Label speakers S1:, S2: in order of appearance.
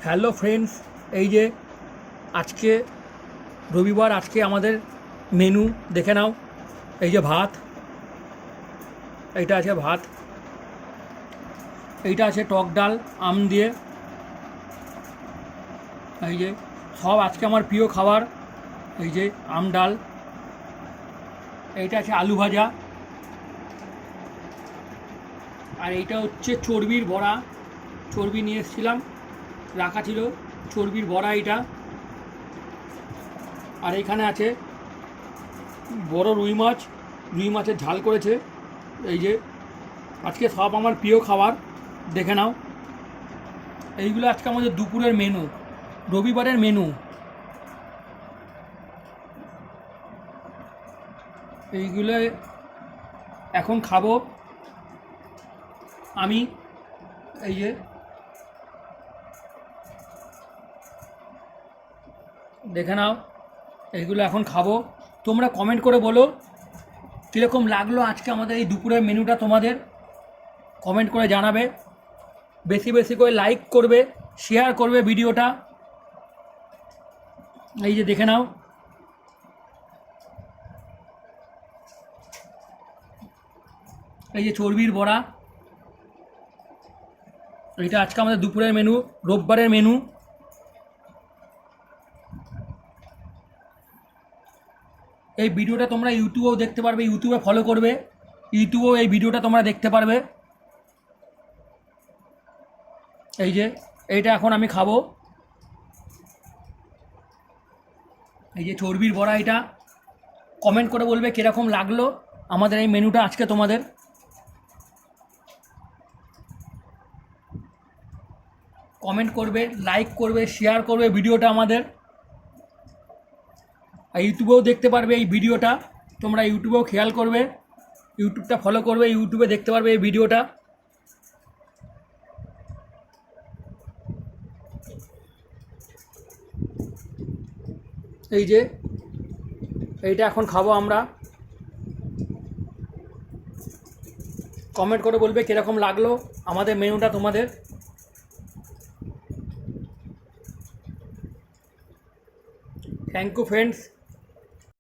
S1: Hello friends, এই যে আজকে রবিবার, আজকে আমাদের মেনু দেখে নাও। এই যে ভাত, এইটা আছে ভাত, এইটা আছে টক ডাল আম দিয়ে। এই যে সব আজকে আমার প্রিয় খাবার, এই যে আম ডাল। এইটা আছে আলু ভাজা, আর এইটা হচ্ছে চর্বির বড়া। চর্বি নিয়ে এসেছিলাম, রাখা ছিল চর্বির বড়া এইটা। আর এইখানে আছে বড় রুই মাছ, রুই মাছের ঝাল করেছে। এই যে আজকে সব আমার প্রিয় খাবার, দেখে নাও। এইগুলো আজকে আমাদের দুপুরের মেনু, রবিবারের মেনু। এইগুলো এখন খাবো আমি। এই যে দেখে নাও, এইগুলো এখন খাবো। তোমরা কমেন্ট করে বলো কীরকম লাগলো আজকে আমাদের এই দুপুরের মেনুটা। তোমাদের কমেন্ট করে জানাবে, বেশি বেশি করে লাইক করবে, শেয়ার করবে ভিডিওটা। এই যে দেখে নাও, এই যে চর্বির বড়া। এটা আজকে আমাদের দুপুরের মেনু, রোববারের মেনু। এই ভিডিওটা তোমরা ইউটিউবেও দেখতে পারবে, ইউটিউবে ফলো করবে, ইউটিউবেও এই ভিডিওটা তোমরা দেখতে পারবে। এই যে এইটা এখন আমি খাবো, এই যে চর্বির বড়া। এটা কমেন্ট করে বলবে কীরকম লাগলো আমাদের এই মেনুটা আজকে তোমাদের। কমেন্ট করবে, লাইক করবে, শেয়ার করবে ভিডিওটা আমাদের। আর ইউটিউবেও দেখতে পারবে এই ভিডিওটা, তোমরা ইউটিউবেও খেয়াল করবে, ইউটিউবটা ফলো করবে, ইউটিউবে দেখতে পারবে এই ভিডিওটা। এই যে এইটা এখন খাবো আমরা। কমেন্ট করে বলবে কীরকম লাগলো আমাদের মেনুটা তোমাদের। Thank you friends.